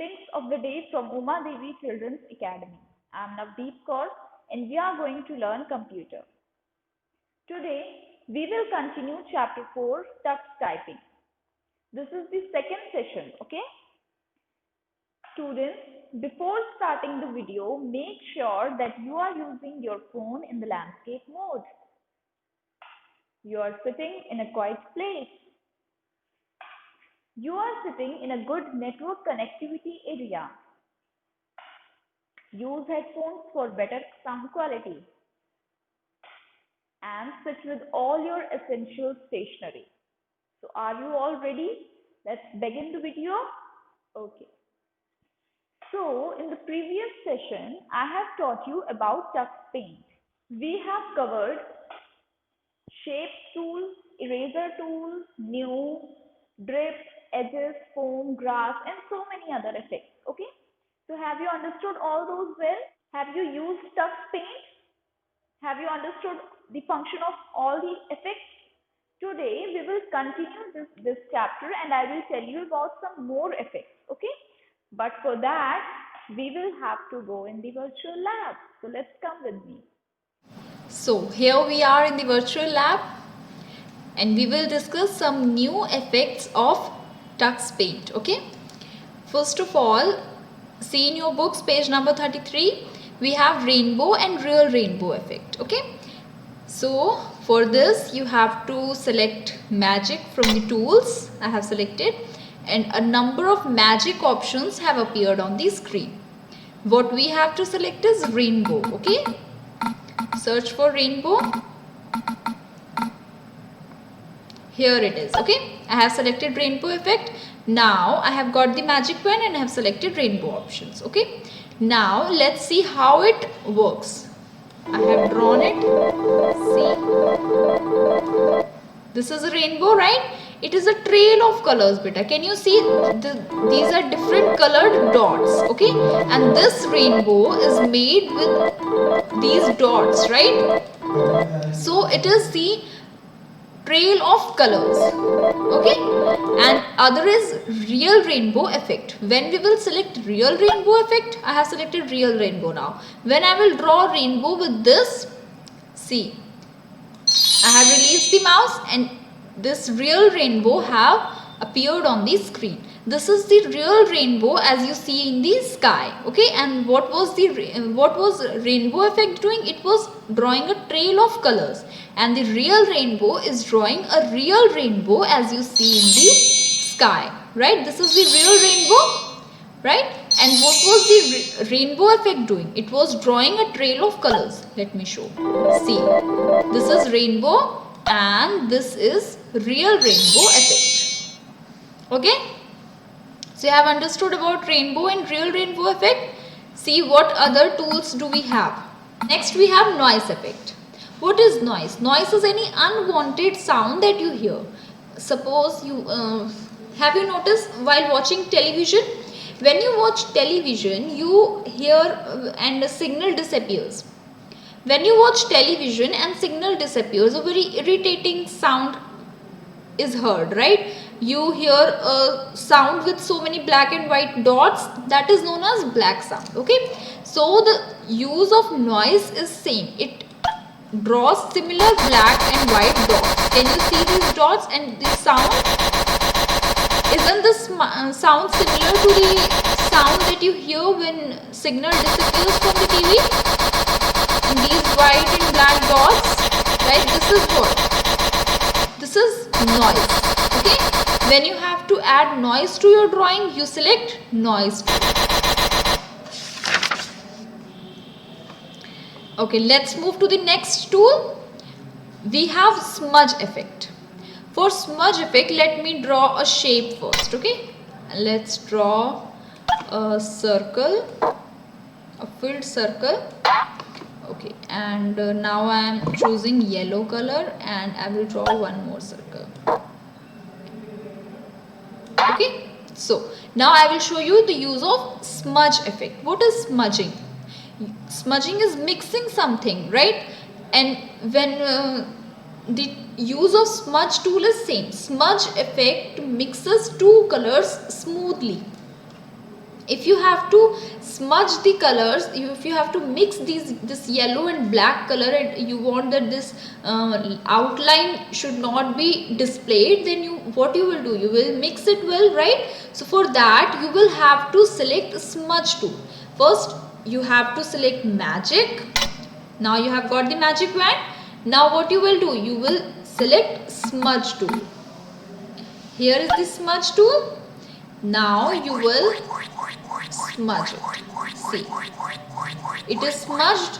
Greetings of the day from Uma Devi Children's Academy. I am Navdeep Kaur and we are going to learn computer. Today we will continue chapter 4 Tux Typing. This is the second session, okay? Students, before starting the video, make sure that you are using your phone in the landscape mode. You are sitting in a quiet place. You are sitting in a good network connectivity area. Use headphones for better sound quality and sit with all your essential stationery. So are you all ready? Let's begin the video. Okay. So in the previous session, I have taught you about Tux Paint. We have covered shape tool, eraser tool, new, drip, edges, foam, grass and so many other effects. Okay. So have you understood all those well? Have you used Tux Paint? Have you understood the function of all the effects? Today we will continue this chapter and I will tell you about some more effects. Okay. But for that we will have to go in the virtual lab. So let's come with me. So here we are in the virtual lab and we will discuss some new effects of Tux Paint. Okay. First of all, see in your books page number 33, we have rainbow and real rainbow effect. Okay. So for this you have to select magic from the tools. I have selected and a number of magic options have appeared on the screen. What we have to select is rainbow. Okay. Search for rainbow. Here it is. Okay. I have selected rainbow effect. Now I have got the magic pen and I have selected rainbow options. Okay. Now let's see how it works. I have drawn it. See. This is a rainbow, right? It is a trail of colors, beta. Can you see? These are different colored dots. Okay. And this rainbow is made with these dots, right? So it is the trail of colors. Okay. And other is real rainbow effect. When we will select real rainbow effect, I have selected real rainbow now. When I will draw rainbow with this, see, I have released the mouse and this real rainbow have appeared on the screen. This is the real rainbow as you see in the sky. Okay. And what was rainbow effect doing? It was drawing a trail of colors. And the real rainbow is drawing a real rainbow as you see in the sky. Right. This is the real rainbow. Right. And what was the rainbow effect doing? It was drawing a trail of colors. Let me show. See. This is rainbow and this is real rainbow effect. Okay. So you have understood about rainbow and real rainbow effect. See what other tools do we have. Next we have noise effect. What is noise? Noise is any unwanted sound that you hear. Suppose you have you noticed while watching television? When you watch television, you hear and a signal disappears. When you watch television and signal disappears, a very irritating sound is heard, right? You hear a sound with so many black and white dots, that is known as black sound. Okay. So the use of noise is same. It draws similar black and white dots. Can you see these dots and this sound? Isn't this sound similar to the sound that you hear when signal disappears from the TV? And these white and black dots, right? This is what? This is noise. Okay. When you have to add noise to your drawing, you select noise tool. Okay, let's move to the next tool. We have smudge effect. For smudge effect, let me draw a shape first. Okay, let's draw a circle, a filled circle. Okay, and now I am choosing yellow color and I will draw one more circle. Okay, so now I will show you the use of smudge effect. What is smudging? Smudging is mixing something, right? And when the use of smudge tool is same. Smudge effect mixes two colors smoothly if you have to smudge the colors, if you have to mix this yellow and black color, and you want that this outline should not be displayed, then what you will do, you will mix it well, right? So for that you will have to select smudge tool. First you have to select magic. Now you have got the magic wand. Now what you will do, you will select smudge tool. Here is the smudge tool. Now you will smudge it. See, it is smudged.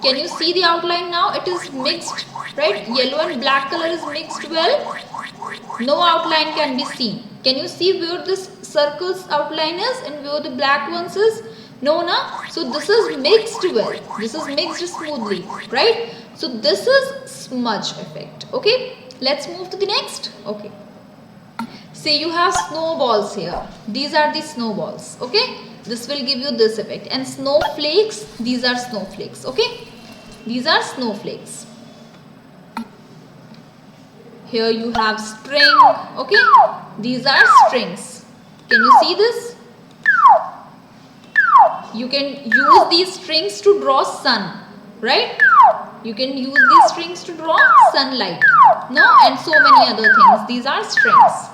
Can you see the outline now? It is mixed, right? Yellow and black color is mixed well. No outline can be seen. Can you see where this circle's outline is and where the black ones is? No, na? So this is mixed well. This is mixed smoothly, right? So this is smudge effect. Okay, let's move to the next. Okay. See, you have snowballs here. These are the snowballs. Okay, this will give you this effect. And snowflakes, these are snowflakes. Okay, these are snowflakes. Here you have string. Okay, these are strings. Can you see this? You can use these strings to draw sun, right? You can use these strings to draw sunlight, no? And so many other things. These are strings.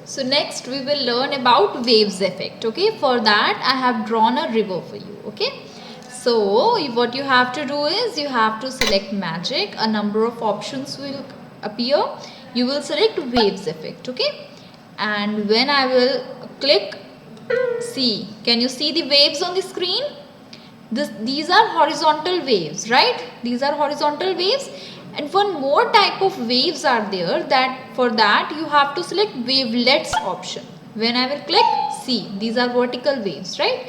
So next we will learn about waves effect. Okay, for that I have drawn a river for you. Okay, so what you have to do is you have to select magic. A number of options will appear. You will select waves effect. Okay, and when I will click, see, can you see the waves on the screen? These are horizontal waves, right? These are horizontal waves. And one more type of waves are there, that for that you have to select wavelets option. When I will click, see, these are vertical waves, right?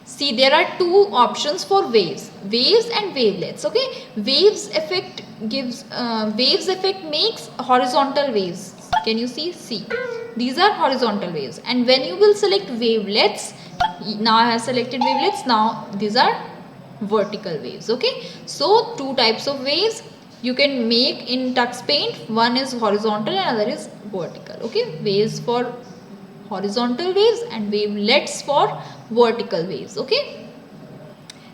See, there are two options for waves and wavelets. Okay, waves effect makes horizontal waves. Can you see, these are horizontal waves. And when you will select wavelets, now I have selected wavelets, now these are vertical waves. Okay, so two types of waves you can make in Tux Paint. One is horizontal and other is vertical. Okay, waves for horizontal waves and wavelets for vertical waves. Okay,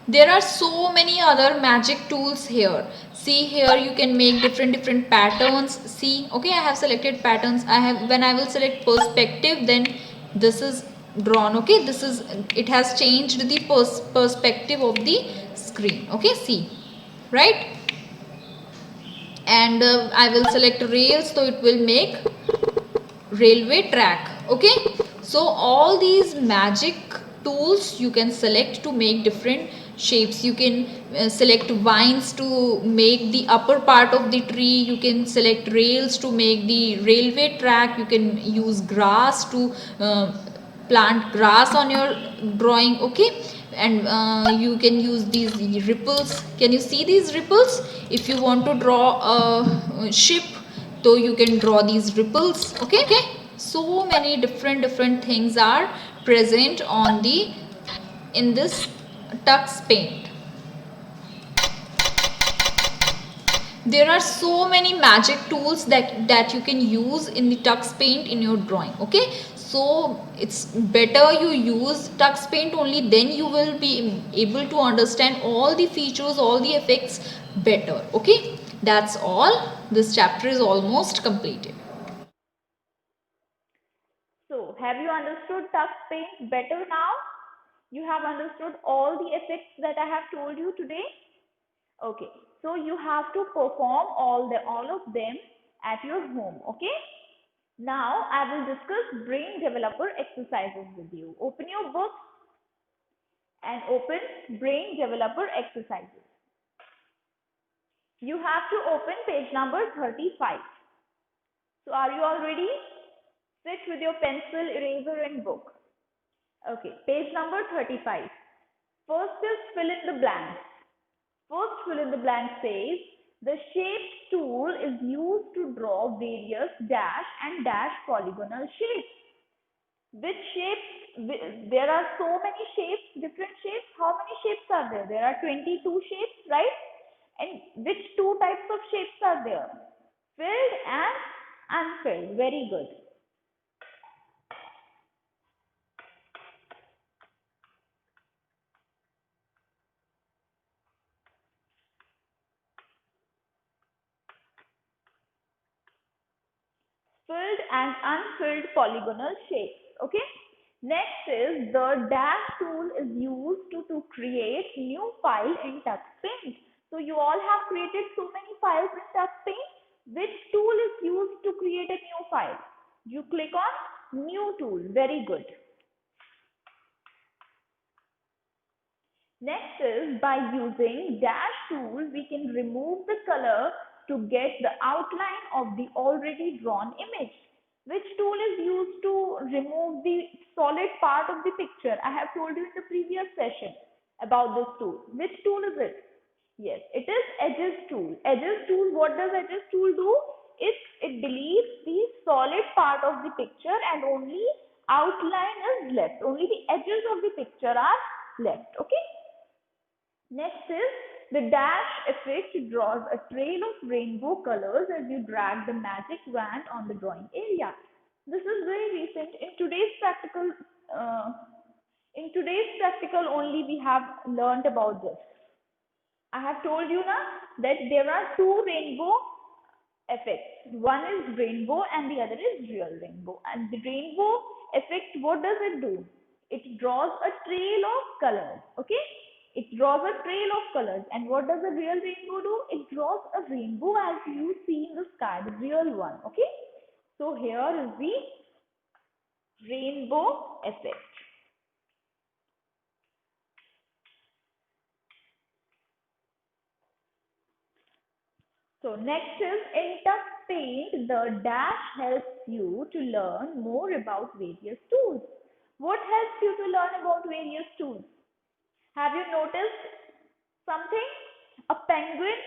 there are so many other magic tools here. See, here you can make different patterns. See, okay, I have selected patterns. When I will select perspective, then this is drawn. Okay, it has changed the perspective of the screen. Okay, see, right? And I will select rails, so it will make railway track. Okay, so all these magic tools you can select to make different shapes. You can select vines to make the upper part of the tree. You can select rails to make the railway track. You can use grass to plant grass on your drawing. Okay, and you can use these ripples. Can you see these ripples? If you want to draw a ship, so you can draw these ripples. Okay, so many different things are present in this Tux Paint. There are so many magic tools that you can use in the Tux Paint in your drawing. Okay, so it's better you use Tux Paint only, then you will be able to understand all the features, all the effects better. Okay, that's all. This chapter is almost completed. So, have you understood Tux Paint better now? You have understood all the effects that I have told you today? Okay, so you have to perform all of them at your home. Okay, now I will discuss brain developer exercises with you. Open your book and open brain developer exercises. You have to open page number 35. So are you all ready? Sit with your pencil, eraser and book. Okay, page number 35. First is fill in the blanks. First fill in the blank says, the shapes tool is used to draw various dash and dash polygonal shapes. Which shapes? There are so many shapes, different shapes. How many shapes are there? There are 22 shapes, right? And which two types of shapes are there? Filled and unfilled. Very good. filled and unfilled polygonal shapes. Okay. Next is the dash tool is used to create new file in TuxPaint. So you all have created so many files in TuxPaint. Which tool is used to create a new file? You click on new tool. Very good. Next is by using dash tool, we can remove the color to get the outline of the already drawn image. Which tool is used to remove the solid part of the picture? I have told you in the previous session about this tool. Which tool is it? Yes, it is edges tool. Edges tool, what does edges tool do? It deletes the solid part of the picture and only outline is left. Only the edges of the picture are left. Okay. Next is the dash effect draws a trail of rainbow colors as you drag the magic wand on the drawing area. This is very recent. Uh, in today's practical only we have learned about this. I have told you now that there are two rainbow effects. One is rainbow and the other is real rainbow. And the rainbow effect, what does it do? It draws a trail of colors. Okay? It draws a trail of colors. And what does a real rainbow do? It draws a rainbow as you see in the sky, the real one. Okay? So here is the rainbow effect. So next is in TuxPaint, the dash helps you to learn more about various tools. What helps you to learn about various tools? Have you noticed something? A penguin,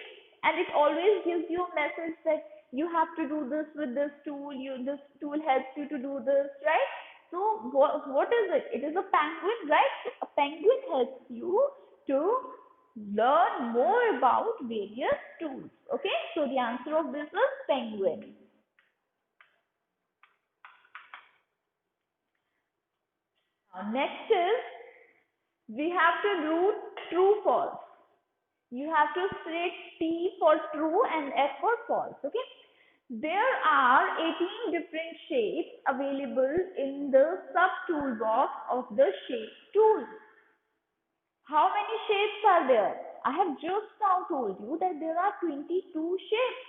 and it always gives you a message that you have to do this with this tool. This tool helps you to do this, right? So what is it? It is a penguin, right? So a penguin helps you to learn more about various tools. Okay, so the answer of this is penguin. Now, next is we have to do true false. You have to select T for true and F for false. Okay. There are 18 different shapes available in the sub toolbox of the shape tool. How many shapes are there? I have just now told you that there are 22 shapes.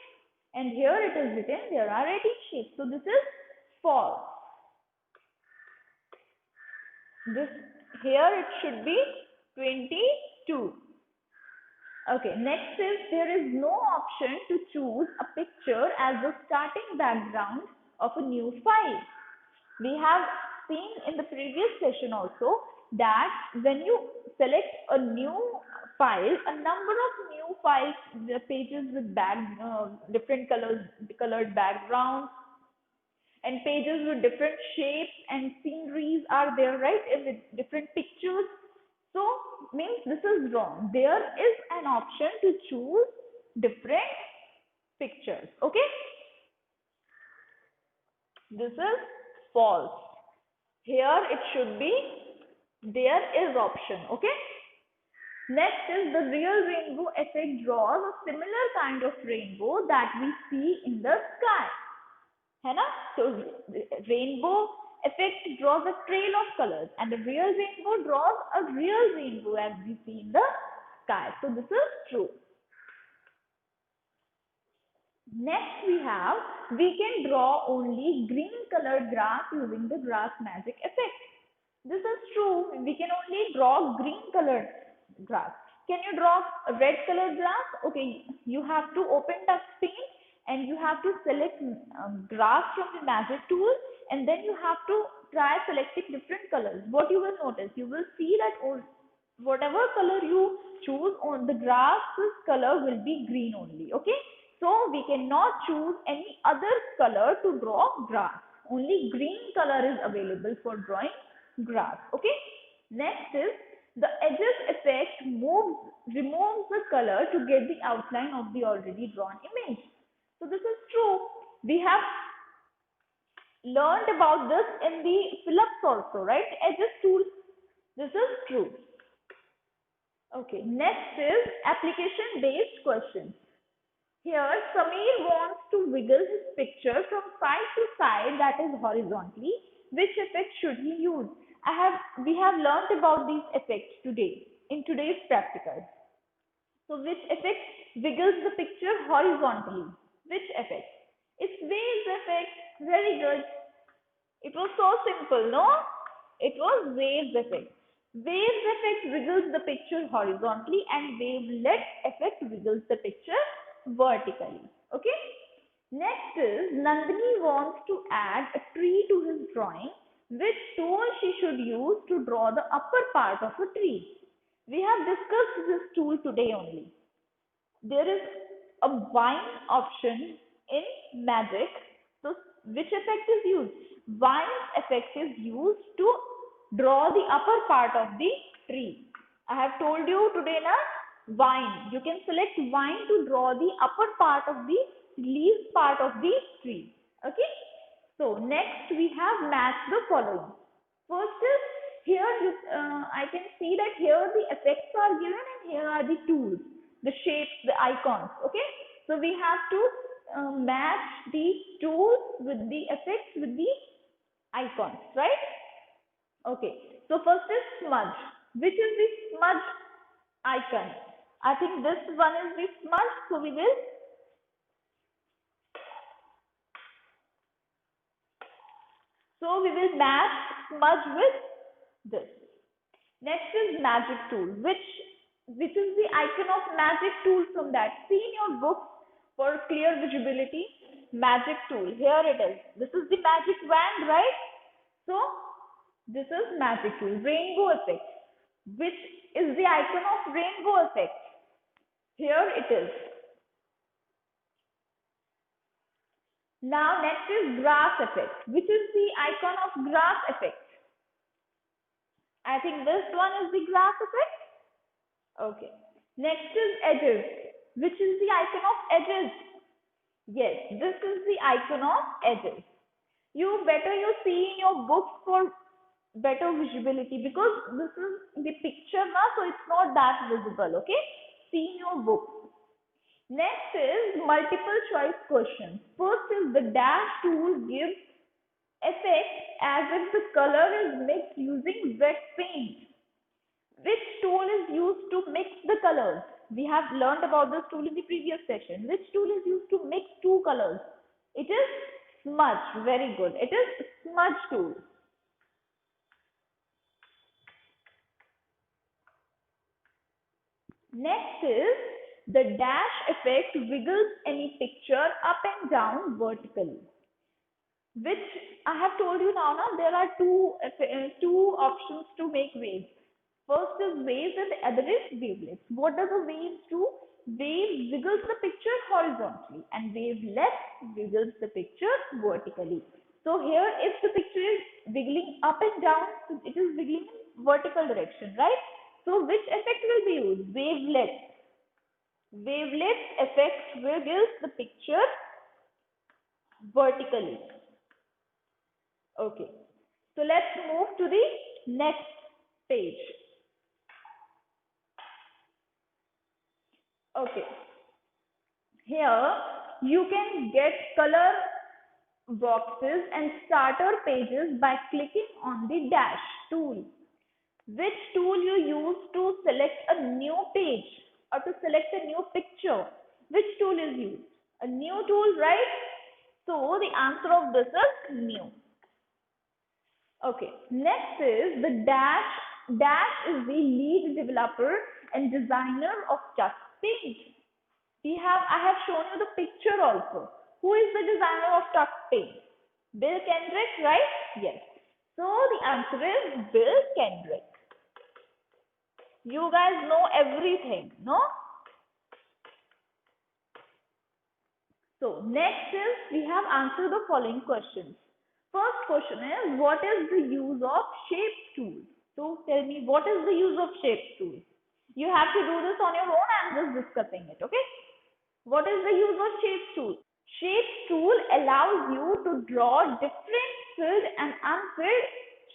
And here it is written there are 18 shapes. So this is false. This here it should be 22. Okay, next is there is no option to choose a picture as the starting background of a new file. We have seen in the previous session also that when you select a new file, a number of new files, the pages with different colored backgrounds and pages with different shapes and sceneries are there, right? With different pictures. So means this is wrong. There is an option to choose different pictures. Okay. This is false. Here it should be there is option. Okay. Next is the real rainbow effect draws a similar kind of rainbow that we see in the sky. है ना? So rainbow effect draws a trail of colors and the real rainbow draws a real rainbow as we see in the sky. So this is true. Next we can draw only green colored grass using the grass magic effect. This is true. We can only draw green colored grass. Can you draw a red colored grass? Okay, you have to open TuxPaint and you have to select grass from the magic tool and then you have to try selecting different colors. What you will notice? You will see that whatever color you choose on the grass's color will be green only. Okay. So we cannot choose any other color to draw grass. Only green color is available for drawing grass. Okay. Next is the edges effect removes the color to get the outline of the already drawn image. So this is true. We have learned about this in the Philips also, right? Edges tool. This is true. Okay. Next is application based questions. Here, Samir wants to wiggle his picture from side to side, that is horizontally. Which effect should he use? We have learnt about these effects today in today's practical. So which effect wiggles the picture horizontally? Which effect? It's Waves effect. Very good. It was so simple, no? It was Waves effect. Waves effect wiggles the picture horizontally and wavelet effect wiggles the picture vertically. Okay? Next is Nandini wants to add a tree to his drawing. Which tool she should use to draw the upper part of a tree? We have discussed this tool today only. There is a vine option in magic. So which effect is used? Vine effect is used to draw the upper part of the tree. I have told you today na vine. You can select vine to draw the upper part of the leaves part of the tree. Okay. So next we have match the following. First is here I can see that here the effects are given and here are the tools, the shapes, the icons. Okay. So we have to match the tools with the effects with the icons, right? Okay. So first is smudge. Which is the smudge icon? I think this one is the smudge. So we will match smudge with this. Next is magic tool. Which is the icon of magic tool from that? See in your book for clear visibility. Magic tool. Here it is. This is the magic wand, right? So this is magic tool. Rainbow effect. Which is the icon of rainbow effect? Here it is. Now next is grass effect. Which is the icon of grass effect? I think this one is the grass effect. Okay. Next is edges. Which is the icon of edges? Yes, this is the icon of edges. You see in your books for better visibility because this is the picture now, so it's not that visible. Okay. See in your book. Next is multiple choice questions. First is the dash tool gives effect as if the color is mixed using wet paint. Which tool is used to mix the colors? We have learned about this tool in the previous session. Which tool is used to mix two colors? It is smudge. Very good. It is smudge tool. Next is the dash effect wiggles any picture up and down vertically. Which I have told you now, there are two options to make waves. First is waves and the other is wavelets. What does a wave do? Wave wiggles the picture horizontally and wavelet wiggles the picture vertically. So here if the picture is wiggling up and down, it is wiggling in vertical direction, right? So which effect will be used? Wavelet. Wavelet effect wiggles the picture vertically. Okay. So let's move to the next page. Okay. Here you can get color boxes and starter pages by clicking on the dash tool. Which tool you use to select a new page or to select a new picture? Which tool is used? A new tool, right? So the answer of this is new. Okay, next is the dash. Dash is the lead developer and designer of Tux Paint. I have shown you the picture also. Who is the designer of Tux Paint? Bill Kendrick, right? Yes. So the answer is Bill Kendrick. You guys know everything, no? So next is we have answered the following questions. First question is what is the use of shape tool? So tell me what is the use of shape tool? You have to do this on your own. I am just discussing it, okay? What is the use of shape tool? Shape tool allows you to draw different filled and unfilled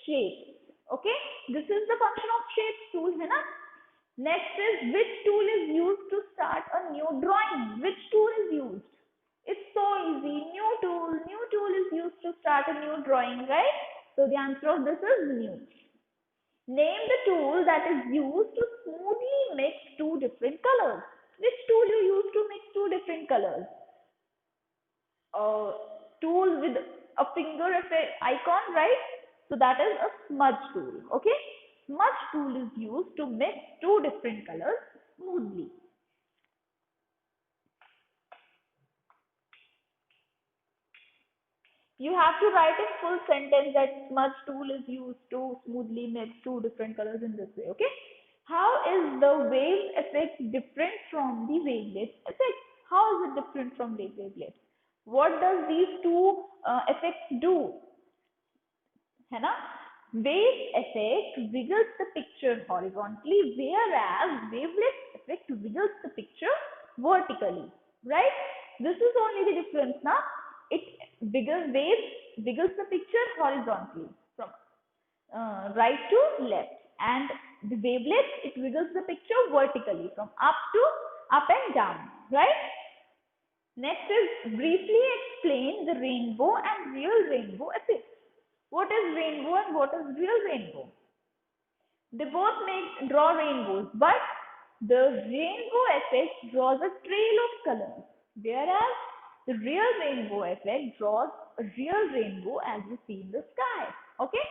shapes. Okay, this is the function of shape tool, है ना? Next is, which tool is used to start a new drawing? Which tool is used? It's so easy. New tool. New tool is used to start a new drawing, right? So the answer of this is new. Name the tool that is used to smoothly mix two different colors. Which tool you use to mix two different colors? A tool with a finger effect icon, right? So that is a smudge tool. Okay? Smudge tool is used to mix two different colors smoothly. You have to write in full sentence that smudge tool is used to smoothly mix two different colors in this way. Okay? How is the wave effect different from the wavelet effect? How is it different from the wavelet? What does these two effects do? है ना? Wave effect wiggles the picture horizontally, whereas wavelet effect wiggles the picture vertically. Right? This is only the difference, na? It wave wiggles the picture horizontally from right to left, and the wavelet, it wiggles the picture vertically from up and down. Right? Next is, briefly explain the rainbow and real rainbow effects. What is rainbow and what is real rainbow? They both draw rainbows, but the rainbow effect draws a trail of colors, whereas the real rainbow effect draws a real rainbow as you see in the sky. Okay?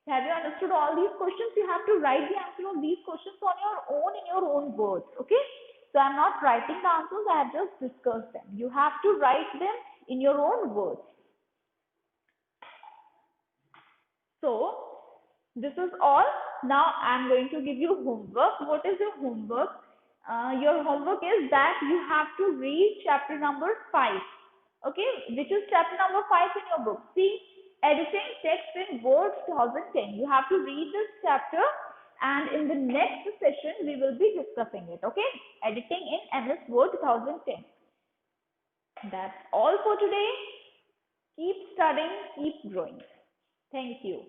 Have you understood all these questions? You have to write the answer of these questions on your own in your own words. Okay? So I'm not writing the answers, I have just discussed them. You have to write them in your own words. So this is all. Now I'm going to give you homework. What is your homework? Your homework is that you have to read chapter number 5. Okay, which is chapter number 5 in your book. See, editing text in Word 2010. You have to read this chapter, and in the next session we will be discussing it. Okay, editing in MS Word 2010. That's all for today. Keep studying, keep growing. Thank you.